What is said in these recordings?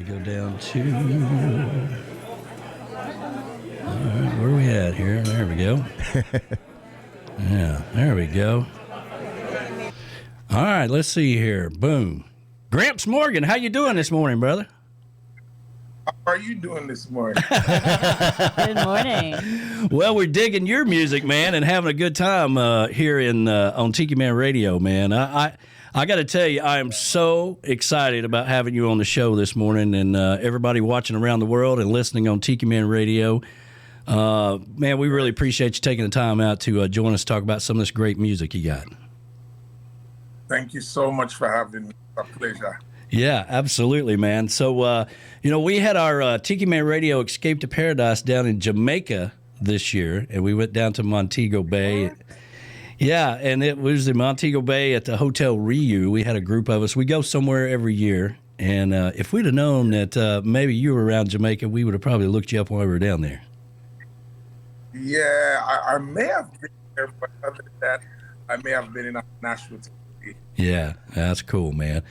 go down to. All right, where are we at here? There we go. Yeah, there we go. All right, let's see here. Boom. Gramps Morgan, how you doing this morning, brother? How are you doing this morning? Good morning. Well, we're digging your music, man, and having a good time here on Tiki Man Radio, man. I got to tell you, I am so excited about having you on the show this morning, and everybody watching around the world and listening on Tiki Man Radio. Man, we really appreciate you taking the time out to join us, talk about some of this great music you got. Thank you so much for having me. A pleasure. Yeah, absolutely, man. So, we had our Tiki Man Radio Escape to Paradise down in Jamaica this year, and we went down to Montego Bay. Yeah, and it was in Montego Bay at the Hotel Riu. We had a group of us. We go somewhere every year, and if we'd have known that maybe you were around Jamaica, we would have probably looked you up while we were down there. Yeah, I may have been there, but other than that, I may have been in Nashville. Yeah, that's cool, man.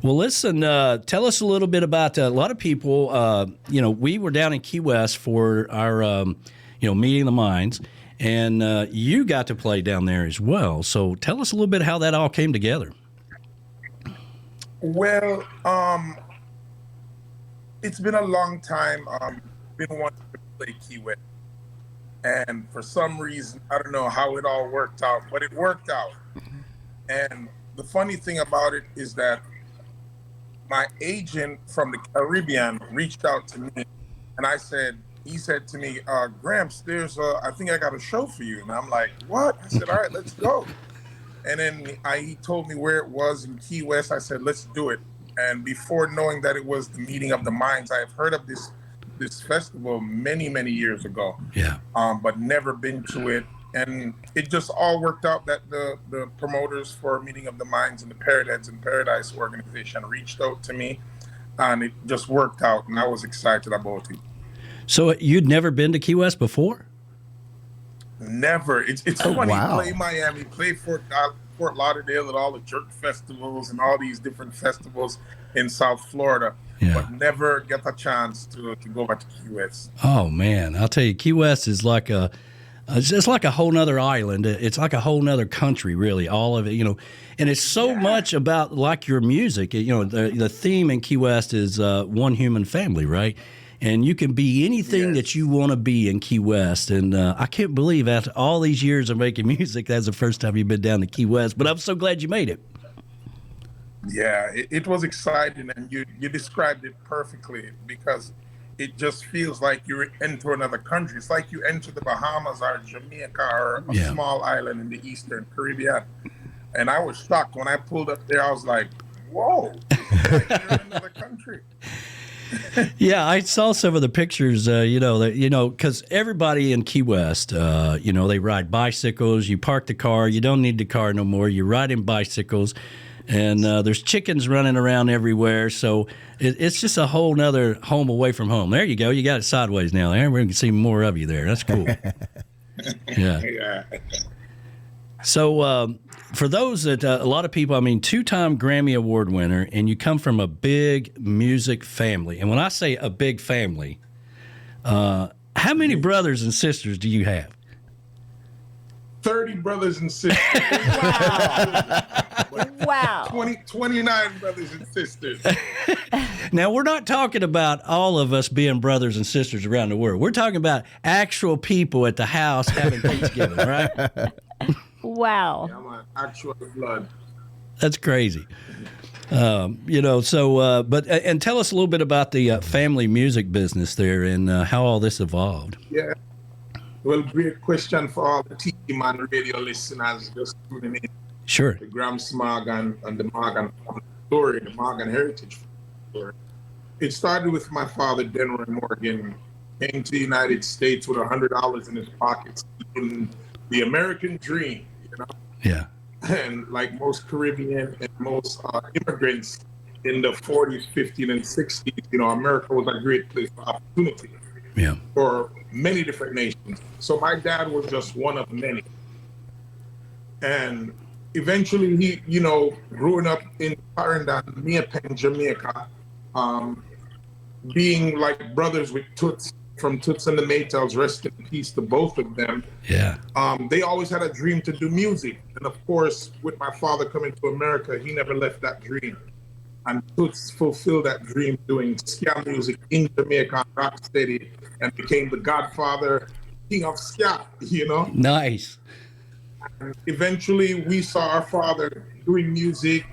Well, listen, tell us a little bit about a lot of people. We were down in Key West for our, Meeting the Minds, and you got to play down there as well. So tell us a little bit how that all came together. Well, it's been a long time. Been wanting to play Key West, and for some reason, I don't know how it all worked out, but it worked out. And the funny thing about it is that my agent from the Caribbean reached out to me, and he said to me, Gramps, I think I got a show for you. And I'm like, what? I said, all right, let's go. And then he told me where it was in Key West. I said, let's do it. And before knowing that it was the Meeting of the Minds, I have heard of this festival many, many years ago. Yeah. But never been to it. And it just all worked out that the promoters for Meeting of the Minds and the Paradise and Paradise organization reached out to me, and it just worked out, and I was excited about it. So you'd never been to Key West before? Never. It's funny. Wow. Play Miami, play Fort Lauderdale at all the jerk festivals and all these different festivals in South Florida, but never get a chance to go back to Key West. Oh, man. I'll tell you, Key West is like it's just like a whole nother island. It's like a whole nother country, really, all of it, and it's so much about like your music. The theme in Key West is one human family, right? And you can be anything that you want to be in Key West. And I can't believe after all these years of making music, that's the first time you've been down to Key West, but I'm so glad you made it. Yeah, it was exciting, and you described it perfectly, because it just feels like you enter another country. It's like you enter the Bahamas or Jamaica or a small island in the Eastern Caribbean. And I was shocked when I pulled up there. I was like, whoa, like you're in another country. Yeah, I saw some of the pictures, because everybody in Key West, they ride bicycles. You park the car. You don't need the car no more. You're riding bicycles. And there's chickens running around everywhere. So it's just a whole nother home away from home. There you go. You got it sideways now. There, we can see more of you there. That's cool. Yeah. So for those that a lot of people, two-time Grammy Award winner, and you come from a big music family. And when I say a big family, how many brothers and sisters do you have? 30 brothers and sisters. Wow. 29 brothers and sisters. Now, we're not talking about all of us being brothers and sisters around the world. We're talking about actual people at the house having Thanksgiving, right? Wow. Yeah, I'm an actual blood. That's crazy. And tell us a little bit about the family music business there and how all this evolved. Yeah. Well, great question for all the Tiki Man radio listeners just tuning in. Sure. The Gramps Morgan and the Morgan story, the Morgan heritage story. It started with my father, Denroy Morgan, came to the United States with $100 in his pockets, in the American dream, Yeah. And like most Caribbean and most immigrants in the 40s, 50s, and 60s, America was a great place for opportunity. Yeah. For many different nations. So my dad was just one of many. And eventually he, growing up in Clarendon, near Penn, Jamaica, being like brothers with Toots from Toots and the Maytals, rest in peace to both of them. Yeah. They always had a dream to do music. And of course, with my father coming to America, he never left that dream. And Toots fulfilled that dream doing ska music in Jamaica, rocksteady, and became the godfather, king of ska, you know? Nice. And eventually, we saw our father doing music,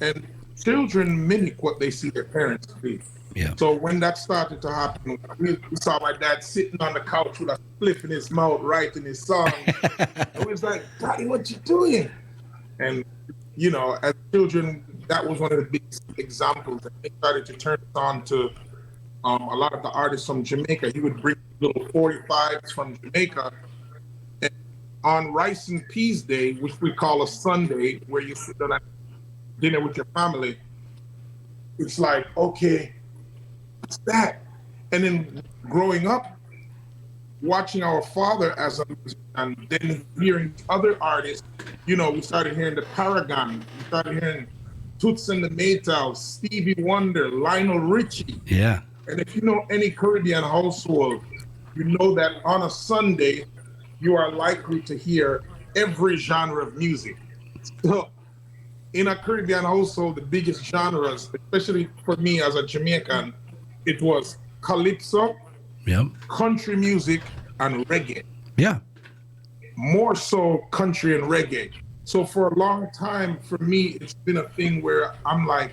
and children mimic what they see their parents do. Yeah. So when that started to happen, we saw my dad sitting on the couch with a spliff in his mouth, writing his song. It was like, Daddy, what you doing? And, you know, as children, that was one of the big examples. And they started to turn it on to a lot of the artists from Jamaica. He would bring little 45s from Jamaica. And on Rice and Peas Day, which we call a Sunday, where you sit down at dinner with your family, it's like, okay, what's that? And then growing up, watching our father as a musician, and then hearing other artists, you know, we started hearing the Paragon, we started hearing Toots and the Maytals, Stevie Wonder, Lionel Richie. Yeah. And if you know any Caribbean household, you know that on a Sunday, you are likely to hear every genre of music. So in a Caribbean household, the biggest genres, especially for me as a Jamaican, it was calypso, Yep. country music, and reggae. Yeah. More so country and reggae. So for a long time, for me, it's been a thing where I'm like,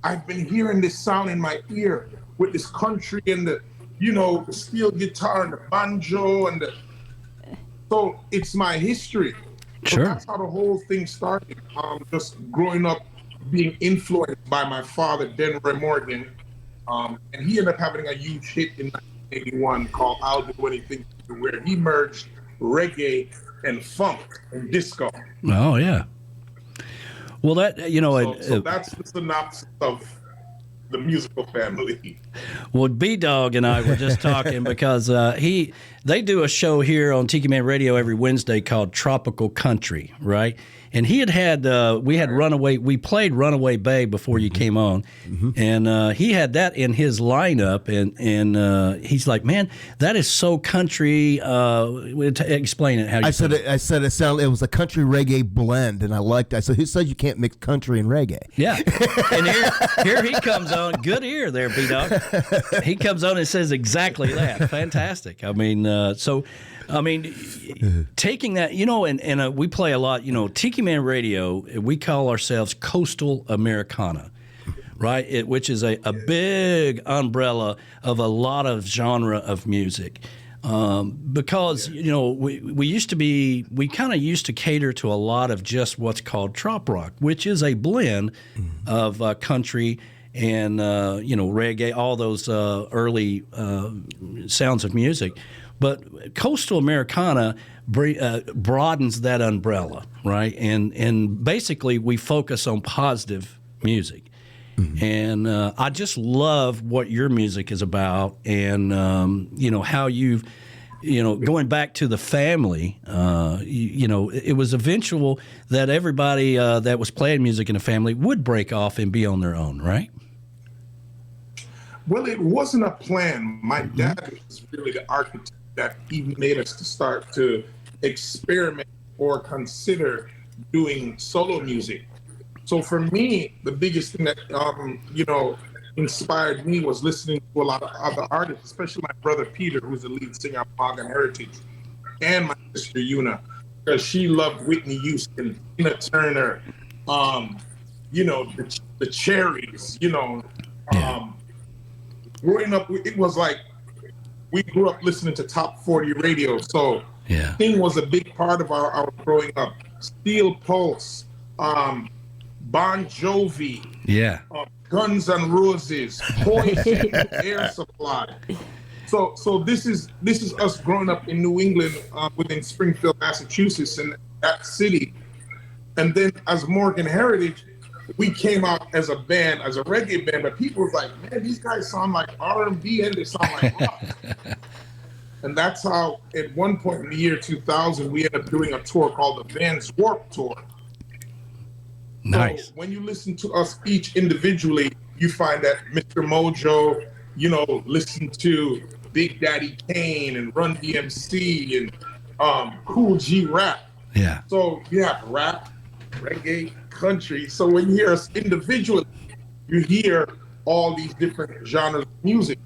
I've been hearing this sound in my ear with this country and the, you know, the steel guitar and the banjo and the, so it's my history. So Sure. that's how the whole thing started. Just growing up, being influenced by my father, Denroy Morgan. And he ended up having a huge hit in 1981 called I'll Do Anything, where he merged reggae and funk and disco. Oh, yeah. Well, that, you know, So that's the synopsis of the musical family. well, B-Dog and I were just talking because they do a show here on Tiki Man Radio every Wednesday called Tropical Country, right? And we had Runaway, we played Runaway Bay before you came on, and he had that in his lineup, and he's like, man, that is so country. Explain it how you I said it was a country reggae blend, and I liked that. So who said you can't mix country and reggae? Yeah. And here he comes on. Good ear there, B-Dog. He comes on and says exactly that. Fantastic. I mean, taking that, you know, and we play a lot, you know, Tiki Man Radio, we call ourselves Coastal Americana, right? Which is a big umbrella of a lot of genre of music. Because, you know, we kind of used to cater to a lot of just what's called trop rock, which is a blend of country and, you know, reggae, all those early sounds of music. But Coastal Americana broadens that umbrella, right? And basically we focus on positive music. And I just love what your music is about, and you know how you've, you know, going back to the family. You know, it was eventual that everybody that was playing music in the family would break off and be on their own, right? Well, it wasn't a plan. My dad was really the architect that even made us to start to experiment or consider doing solo music. So for me, the biggest thing that, you know, inspired me was listening to a lot of other artists, especially my brother Peter, who's the lead singer of Morgan Heritage, and my sister Una, because she loved Whitney Houston, Tina Turner, you know, the Cherries, you know. Growing up, it was like, we grew up listening to top 40 radio. So Thing was a big part of our growing up. Steel Pulse, Bon Jovi, Guns N' Roses, Poison, Air Supply. So this is us growing up in New England, within Springfield, Massachusetts, in that city. And then as Morgan Heritage, we came out as a band, as a reggae band, but people was like, man, these guys sound like R&B and they sound like rock. And that's how, at one point in the year 2000, we ended up doing a tour called the Vans Warped Tour. Nice. So when you listen to us each individually, you find that Mr. Mojo, listen to Big Daddy Kane and Run DMC and Cool G rap. Yeah. So you have rap, reggae, country. So when you hear us individually, you hear all these different genres of music.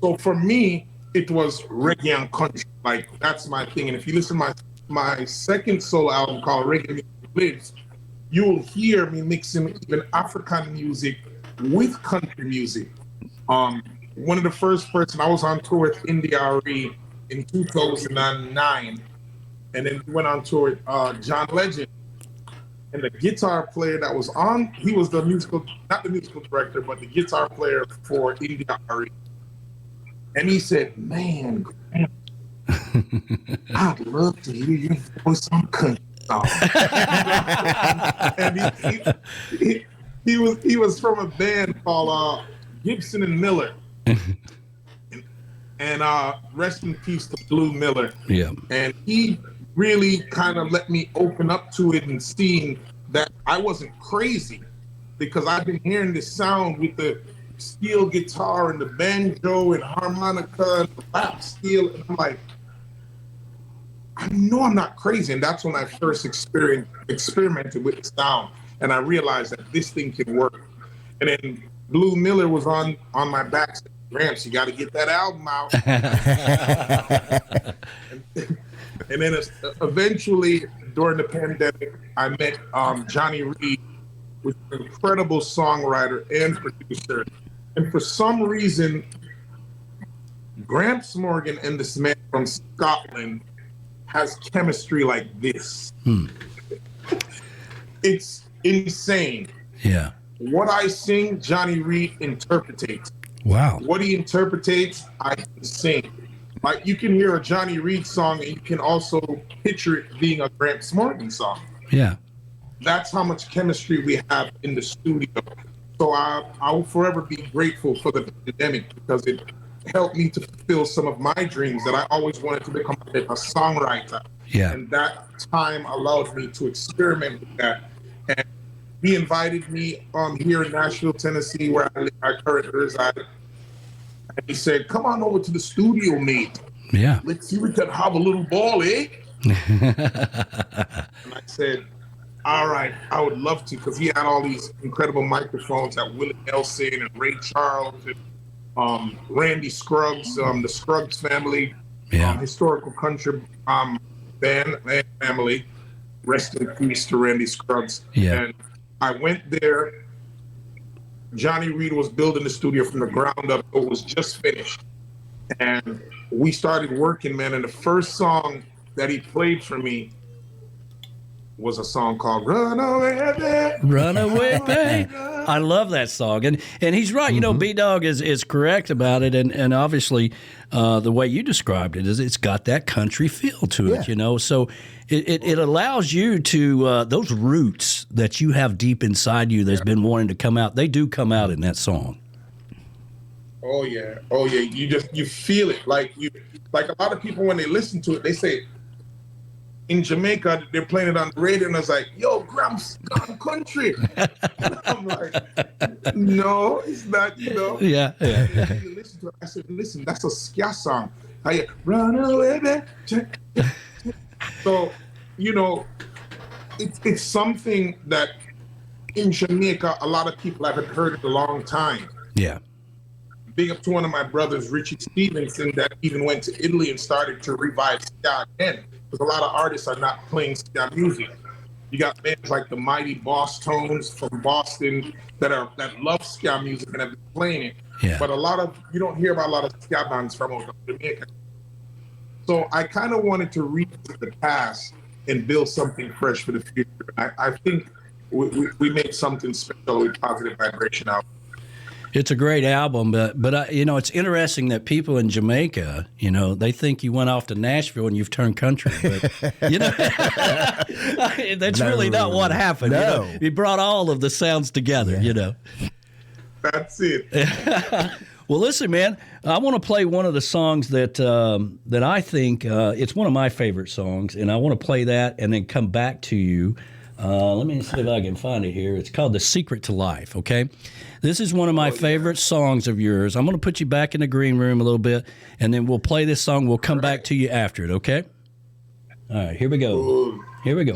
So for me, it was reggae and country. Like, that's my thing. And if you listen to my second solo album called Reggae Music Lives, you will hear me mixing even African music with country music. One of the first person I was on tour with NDRE in 2009, and then we went on tour with John Legend. And the guitar player that was on, he was not the musical director, but the guitar player for NDRE. And he said, "Man, I'd love to hear your voice on country song." And he was from a band called Gibson and Miller. And rest in peace to Blue Miller. Yeah. And he really kind of let me open up to it and seeing that I wasn't crazy, because I've been hearing this sound with the steel guitar and the banjo and harmonica and the lap steel, and I'm like, I know I'm not crazy. And that's when I first experimented with the sound, and I realized that this thing can work. And then Blue Miller was on my back saying, "Gramps, you got to get that album out." And then eventually, during the pandemic, I met Johnny Reed, who's an incredible songwriter and producer. And for some reason, Gramps Morgan and this man from Scotland has chemistry like this. It's insane. Yeah. What I sing, Johnny Reed interpretates. Wow. What he interpretates, I can sing. Like, you can hear a Johnny Reed song and you can also picture it being a Gramps Morgan song. Yeah. That's how much chemistry we have in the studio. So I will forever be grateful for the pandemic, because it helped me to fulfill some of my dreams that I always wanted to become a songwriter. Yeah. And that time allowed me to experiment with that. And he invited me here in Nashville, Tennessee, where I currently reside. And he said, "Come on over to the studio, mate. Yeah. Let's see if we can have a little ball, eh?" And I said, "All right, I would love to," because he had all these incredible microphones at Willie Nelson and Ray Charles and Randy Scruggs, the Scruggs family, historical country band and family. Rest in peace to Randy Scruggs. Yeah. And I went there. Johnny Reed was building the studio from the ground up. It was just finished. And we started working, man. And the first song that he played for me was a song called "Runaway Babe." Runaway Babe. I love that song. And he's right. You know, B-Dog is correct about it. And obviously, the way you described it is it's got that country feel to it, you know. So it allows you to, those roots that you have deep inside you that's been wanting to come out, they do come out in that song. Oh yeah. You feel it. Like a lot of people, when they listen to it, they say, in Jamaica, they're playing it on the radio, and I was like, "Yo, Gramps gone country." And I'm like, "No, it's not, you know." Yeah. And you listen to it. I said, "Listen, that's a ska song. I hear, run away, babe." So, you know, it's something that in Jamaica, a lot of people haven't heard in a long time. Yeah. Big up to one of my brothers, Richie Stevenson, that even went to Italy and started to revive ska again. Because a lot of artists are not playing ska music. You got bands like the Mighty Boss Tones from Boston that love ska music and have been playing it. Yeah. But you don't hear about a lot of ska bands from Jamaica. So I kind of wanted to revisit the past and build something fresh for the future. I think we made something special with Positive Vibration out. It's a great album, but you know, it's interesting that people in Jamaica, you know, they think you went off to Nashville and you've turned country, but you know, that's really not what happened. No. You know? You brought all of the sounds together, you know. That's it. Well, listen, man, I want to play one of the songs that I think it's one of my favorite songs, and I want to play that and then come back to you Let me see if I can find it here. It's called The Secret to Life, okay? This is one of my favorite songs of yours. I'm going to put you back in the green room a little bit, and then we'll play this song. We'll come back to you after it, okay? All right, here we go. Ooh. Here we go.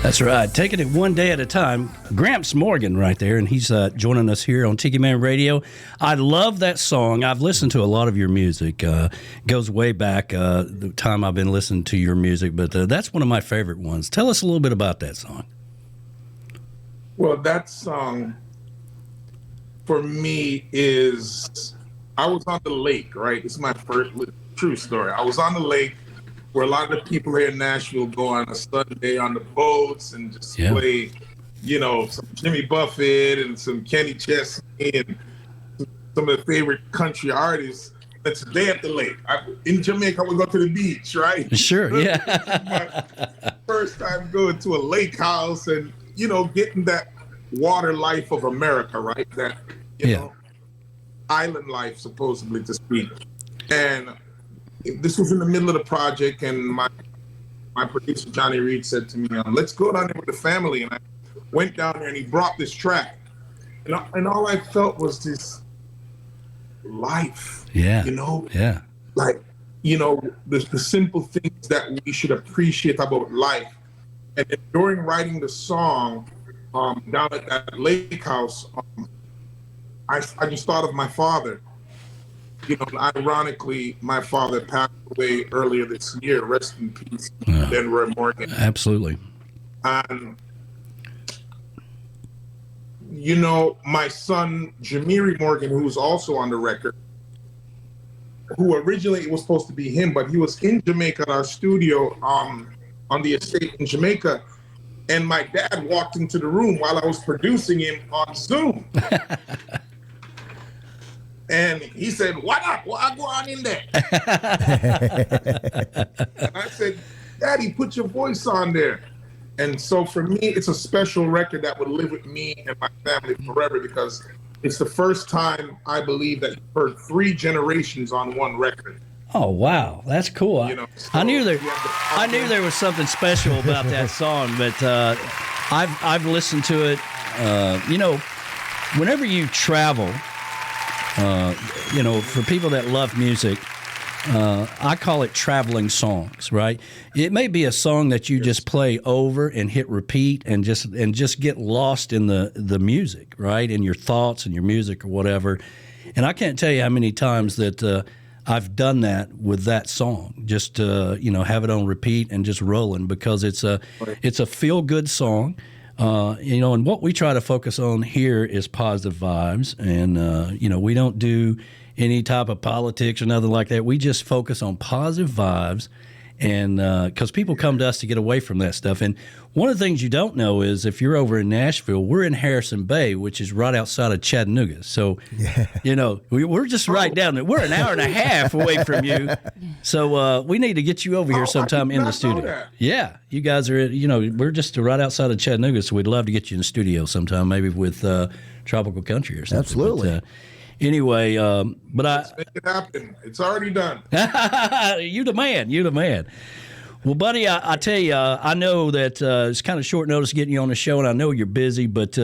That's right. Taking it one day at a time. Gramps Morgan right there, and he's joining us here on Tiki Man Radio. I love that song. I've listened to a lot of your music. Goes way back, the time I've been listening to your music, but that's one of my favorite ones. Tell us a little bit about that song. Well, that song for me is, I was on the lake, right? It's my first true story. I was on the lake where a lot of the people here in Nashville go on a Sunday on the boats and just play, you know, some Jimmy Buffett and some Kenny Chesney and some of the favorite country artists. It's a day at the lake. In Jamaica, we go to the beach, right? Sure, yeah. My first time going to a lake house and, you know, getting that water life of America, right? That, you know, island life, supposedly to speak. And this was in the middle of the project, and my producer, Johnny Reed, said to me, let's go down there with the family. And I went down there, and he brought this track. And all I felt was this life, you know? Yeah. Like, you know, the simple things that we should appreciate about life. And then during writing the song, down at that lake house, I just thought of my father. you know, ironically, my father passed away earlier this year. Rest in peace, Denroy Morgan. Absolutely. And, you know, my son, Jamiri Morgan, who's also on the record, who originally it was supposed to be him, but he was in Jamaica at our studio on the estate in Jamaica. And my dad walked into the room while I was producing him on Zoom. And he said, "What up? What go on in there?" And I said, "Daddy, put your voice on there." And so for me, it's a special record that would live with me and my family forever, because it's the first time I believe that you've heard 3 generations on one record. Oh wow, that's cool. You know, I knew there was something special about that song, but I've listened to it. You know, whenever you travel, you know, for people that love music, I call it traveling songs. Right? It may be a song that you just play over and hit repeat and just get lost in the music, right, in your thoughts and your music or whatever. And I can't tell you how many times that. I've done that with that song, just you know, have it on repeat and just rolling, because it's a feel good song, you know. And what we try to focus on here is positive vibes, and you know, we don't do any type of politics or nothing like that. We just focus on positive vibes, and because people come to us to get away from that stuff. And one of the things you don't know is if you're over in Nashville, we're in Harrison Bay, which is right outside of Chattanooga. So, you know, we're just right down there. We're an hour and a half away from you. So we need to get you over here sometime in the studio. Yeah, you guys are, you know, we're just right outside of Chattanooga, so we'd love to get you in the studio sometime, maybe with Tropical Country or something. Absolutely. But, anyway, but Let's make it happen. It's already done. You the man. You the man. Well, buddy, I tell you, I know that it's kind of short notice getting you on the show, and I know you're busy, but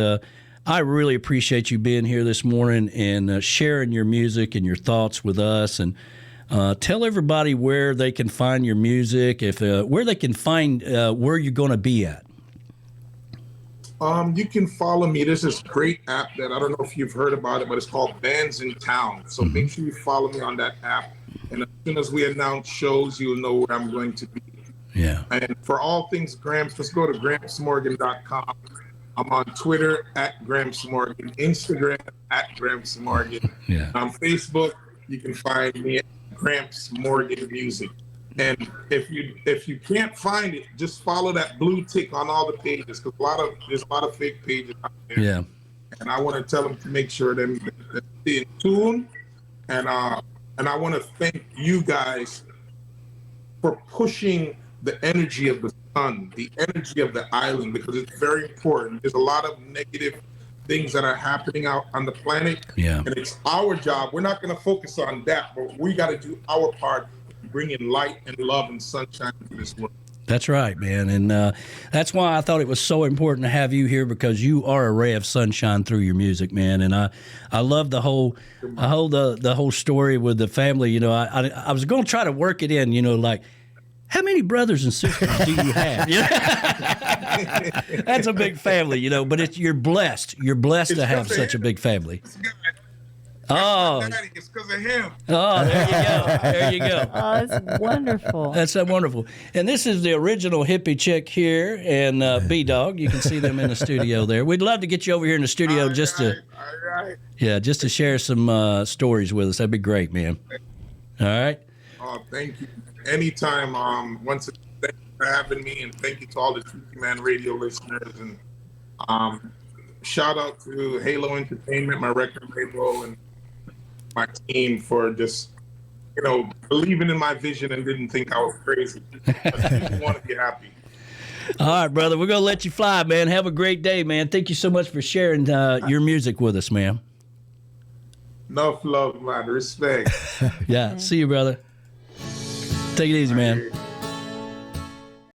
I really appreciate you being here this morning and sharing your music and your thoughts with us. And tell everybody where they can find your music, where they can find where you're going to be at. You can follow me. There's this great app that I don't know if you've heard about it, but it's called Bands in Town. So make sure you follow me on that app. And as soon as we announce shows, you'll know where I'm going to be. Yeah. And for all things Gramps, just go to grampsmorgan.com. I'm on Twitter at Gramps Morgan, Instagram at Gramps Morgan. Yeah. On Facebook, you can find me at Gramps Morgan Music. And if you can't find it, just follow that blue tick on all the pages, because there's a lot of fake pages out there. Yeah. And I want to tell them to make sure they're in tune. And I want to thank you guys for pushing the energy of the sun, the energy of the island, because it's very important. There's a lot of negative things that are happening out on the planet. Yeah. And it's our job. We're not going to focus on that, but we got to do our part, bringing light and love and sunshine to this world. That's right, man. And that's why I thought it was so important to have you here, because you are a ray of sunshine through your music, man. And I love the whole story with the family. You know, I was going to try to work it in, you know, like, how many brothers and sisters do you have? That's a big family, you know, but you're blessed. You're blessed to have such a big family. Oh, it's because of him. Oh, there you go. There you go. Oh, that's wonderful. That's wonderful. And this is the original hippie chick here, and B-Dog. You can see them in the studio there. We'd love to get you over here in the studio just to share some stories with us. That'd be great, man. All right. Oh, thank you. Anytime. Once again, thank you for having me, and thank you to all the Tiki Man radio listeners. And shout out to Halo Entertainment, my record label, and my team for just, you know, believing in my vision and didn't think I was crazy. I just want to be happy. All right, brother. We're going to let you fly, man. Have a great day, man. Thank you so much for sharing your music with us, man. Enough love, man. Respect. Yeah. See you, brother. Take it easy, man.